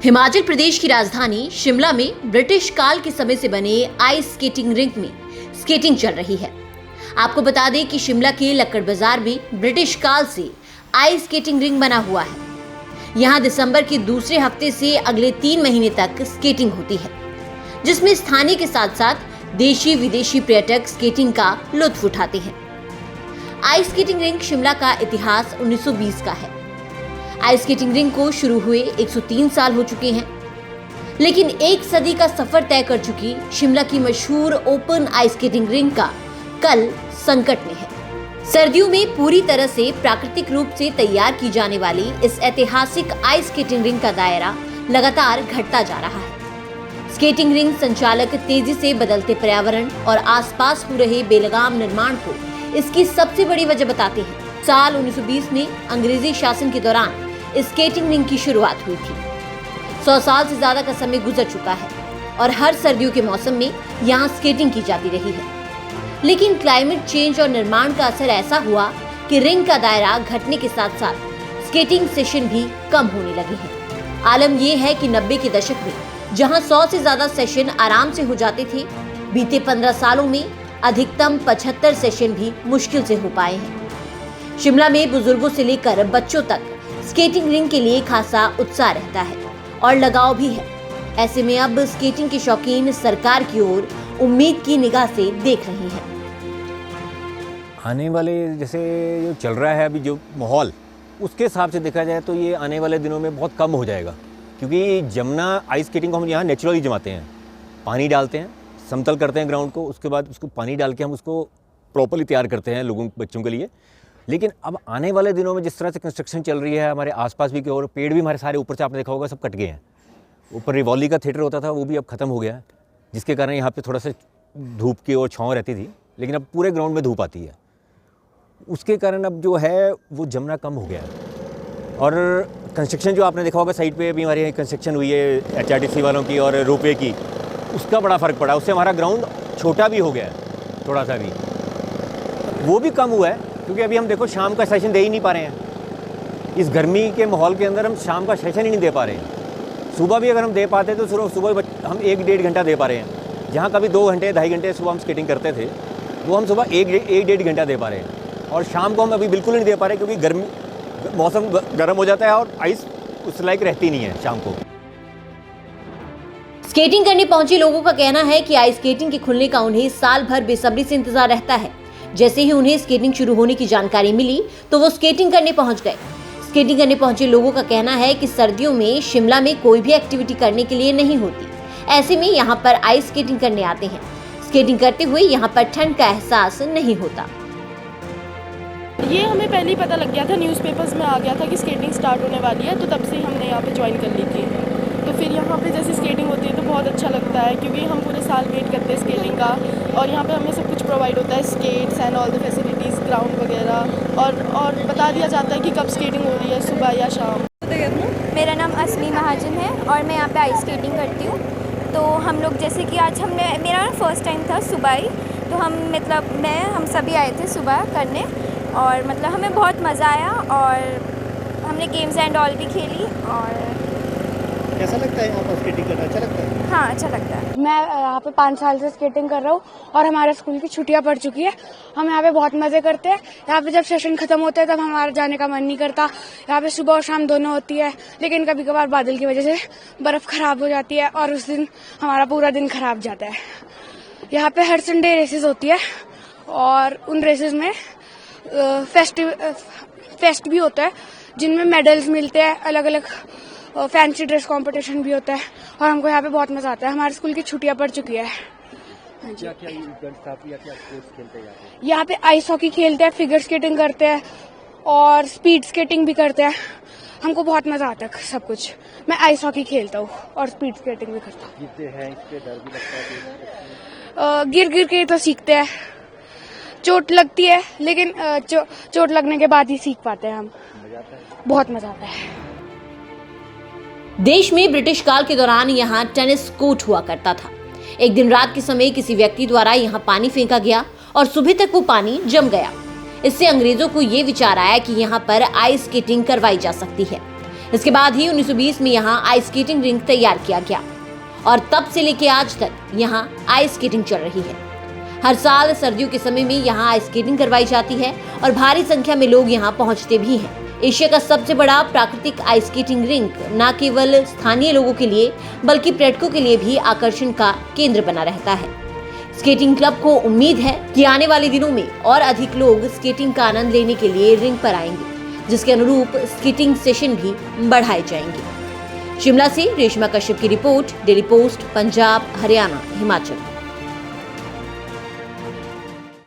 हिमाचल प्रदेश की राजधानी शिमला में ब्रिटिश काल के समय से बने आइस स्केटिंग रिंक में स्केटिंग चल रही है। आपको बता दें कि शिमला के लक्कड़ बाजार में ब्रिटिश काल से आइस स्केटिंग रिंक बना हुआ है। यहाँ दिसंबर के दूसरे हफ्ते से अगले 3 महीने तक स्केटिंग होती है, जिसमें स्थानीय के साथ साथ देशी विदेशी पर्यटक स्केटिंग का लुत्फ उठाते हैं। आइस स्केटिंग रिंक शिमला का इतिहास 1920 का है। आइस स्केटिंग रिंक को शुरू हुए 103 साल हो चुके हैं, लेकिन एक सदी का सफर तय कर चुकी शिमला की मशहूर ओपन आइस स्केटिंग रिंक का कल संकट में है। सर्दियों में पूरी तरह से प्राकृतिक रूप से तैयार की जाने वाली इस ऐतिहासिक आइस स्केटिंग रिंक का दायरा लगातार घटता जा रहा है। स्केटिंग रिंक संचालक तेजी से बदलते पर्यावरण और आसपास हो रहे बेलगाम निर्माण को इसकी सबसे बड़ी वजह बताते हैं। साल 1920 में अंग्रेजी शासन के दौरान स्केटिंग रिंक की शुरुआत हुई थी। 100 साल से ज्यादा का समय गुजर चुका है और हर सर्दियों के मौसम में यहाँ स्केटिंग की जाती रही है। लेकिन क्लाइमेट चेंज और निर्माण का असर ऐसा हुआ कि रिंक का दायरा घटने के साथ साथ स्केटिंग सेशन भी कम होने लगे हैं। आलम यह है कि 90 के दशक में जहां 100 से ज्यादा सेशन आराम से हो जाते थे, बीते 15 सालों में अधिकतम 75 सेशन भी मुश्किल से हो पाए हैं। शिमला में बुजुर्गों से लेकर बच्चों तक स्केटिंग रिंक के लिए खासा उत्साह रहता है और लगाव भी है। ऐसे में अब स्केटिंग के शौकीन सरकार की ओर उम्मीद की निगाह से देख रहे हैं। आने वाले जैसे जो चल रहा है अभी जो माहौल, उसके हिसाब से देखा जाए तो ये आने वाले दिनों में बहुत कम हो जाएगा, क्योंकि जमना आइस स्केटिंग को हम यहाँ नेचुरली जमाते हैं, पानी डालते हैं, समतल करते हैं ग्राउंड को, उसके बाद उसको पानी डाल के हम उसको प्रॉपरली तैयार करते हैं लोगों बच्चों के लिए। लेकिन अब आने वाले दिनों में जिस तरह से कंस्ट्रक्शन चल रही है हमारे आसपास भी, और पेड़ भी हमारे सारे ऊपर से आपने देखा होगा सब कट गए हैं। ऊपर रिवॉली का थिएटर होता था, वो भी अब ख़त्म हो गया है, जिसके कारण यहाँ पे थोड़ा सा धूप की और छाँव रहती थी, लेकिन अब पूरे ग्राउंड में धूप आती है। उसके कारण अब जो है वो जमना कम हो गया है। और कंस्ट्रक्शन जो आपने देखा होगा साइड पे अभी हमारे यहाँ कंस्ट्रक्शन हुई है HRTC वालों की और रोपवे की, उसका बड़ा फ़र्क पड़ा। उससे हमारा ग्राउंड छोटा भी हो गया है, थोड़ा सा भी वो भी कम हुआ है, क्योंकि अभी हम देखो शाम का सेशन दे ही नहीं पा रहे हैं। इस गर्मी के माहौल के अंदर हम शाम का सेशन ही नहीं दे पा रहे हैं। सुबह भी अगर हम दे पाते तो सुबह हम 1-1.5 घंटा दे पा रहे हैं। जहाँ कभी 2 घंटे 2.5 घंटे सुबह हम स्केटिंग करते थे, वो हम सुबह 1-1.5 घंटा दे पा रहे हैं। और शाम को हम अभी बिल्कुल नहीं दे पा रहे, क्योंकि गर्मी मौसम गर्म हो जाता है और आइस उस लायक रहती नहीं है शाम को। स्केटिंग करने पहुंचे लोगों का कहना है कि आइस स्केटिंग के खुलने का उन्हें साल भर बेसब्री से इंतजार रहता है। जैसे ही उन्हें स्केटिंग शुरू होने की जानकारी मिली तो वो स्केटिंग करने पहुंच गए। स्केटिंग करने पहुंचे लोगों का कहना है कि सर्दियों में शिमला में कोई भी एक्टिविटी करने के लिए नहीं होती। ऐसे में यहाँ पर आइस स्केटिंग करने आते हैं। स्केटिंग करते हुए यहाँ पर ठंड का एहसास नहीं होता। ये हमें पहले ही पता लग गया था, न्यूज़पेपर्स में आ गया था कि स्केटिंग स्टार्ट होने वाली है, तो तब से हमने यहाँ पे ज्वाइन कर ली थी। तो फिर यहाँ पे जैसे स्केटिंग होती है तो बहुत अच्छा लगता है, क्योंकि हम पूरे साल वेट करते हैं स्केटिंग का, और यहाँ पे हमें सब कुछ प्रोवाइड होता है, skates and all the facilities, ground वगैरह, और बता दिया जाता है कि कब स्केटिंग हो रही है, सुबह या शाम। मेरा नाम असमी महाजन है और मैं यहाँ पे आइस स्केटिंग करती हूँ। तो हम लोग जैसे कि आज मेरा फर्स्ट टाइम था सुबह ही, तो हम सभी आए थे सुबह करने, और मतलब हमें बहुत मज़ा आया और हमने गेम्स एंड ऑल भी खेली। और कैसा लगता है यहाँ पर स्केटिंग करना? अच्छा लगता है? हाँ, अच्छा लगता है। मैं यहाँ पे 5 साल से स्केटिंग कर रहा हूँ और हमारे स्कूल की छुट्टियाँ पड़ चुकी है। हम यहाँ पे बहुत मज़े करते हैं। यहाँ पे जब सेशन खत्म होता है तब हमारा जाने का मन नहीं करता। यहाँ पे सुबह और शाम दोनों होती है, लेकिन कभी कभार बादल की वजह से बर्फ़ खराब हो जाती है और उस दिन हमारा पूरा दिन खराब जाता है। यहाँ पे हर संडे रेसेस होती है और उन रेसेस में फेस्ट भी होता है, जिनमें मेडल्स मिलते हैं, अलग अलग फैंसी ड्रेस कंपटीशन भी होता है, और हमको यहाँ पे बहुत मजा आता है। हमारे स्कूल की छुट्टियां पड़ चुकी है। क्या इवेंट्स आप या क्या स्पोर्ट्स खेलते हैं यहाँ पे आइस हॉकी खेलते हैं, फिगर स्केटिंग करते हैं और स्पीड स्केटिंग भी करते हैं। हमको बहुत मजा आता है सब कुछ। मैं आइस हॉकी खेलता हूँ और स्पीड स्केटिंग भी करता हूँ। गिरते हैं, इस पे डर भी लगता है? गिर गिर के तो सीखते हैं, चोट लगती है, लेकिन चोट लगने के बाद ही सीख पाते हैं हम। मजा आता है? बहुत मजा आता है। देश में ब्रिटिश काल के दौरान यहाँ टेनिस कोर्ट हुआ करता था। एक दिन रात के समय किसी व्यक्ति द्वारा यहाँ पानी फेंका गया और सुबह तक वो पानी जम गया। इससे अंग्रेजों को ये विचार आया कि यहाँ पर आइस स्केटिंग करवाई जा सकती है। इसके बाद ही 1920 में यहाँ आइस स्केटिंग रिंक तैयार किया गया और तब से लेकर आज तक यहाँ आइस स्केटिंग चल रही है। हर साल सर्दियों के समय में यहाँ आइस स्केटिंग करवाई जाती है और भारी संख्या में लोग यहाँ पहुँचते भी हैं। एशिया का सबसे बड़ा प्राकृतिक आइस स्केटिंग रिंक न केवल स्थानीय लोगों के लिए बल्कि पर्यटकों के लिए भी आकर्षण का केंद्र बना रहता है। स्केटिंग क्लब को उम्मीद है कि आने वाले दिनों में और अधिक लोग स्केटिंग का आनंद लेने के लिए रिंक पर आएंगे, जिसके अनुरूप स्केटिंग सेशन भी बढ़ाए जाएंगे। शिमला से रेशमा कश्यप की report, daily post, Punjab, Haryana, Himachal.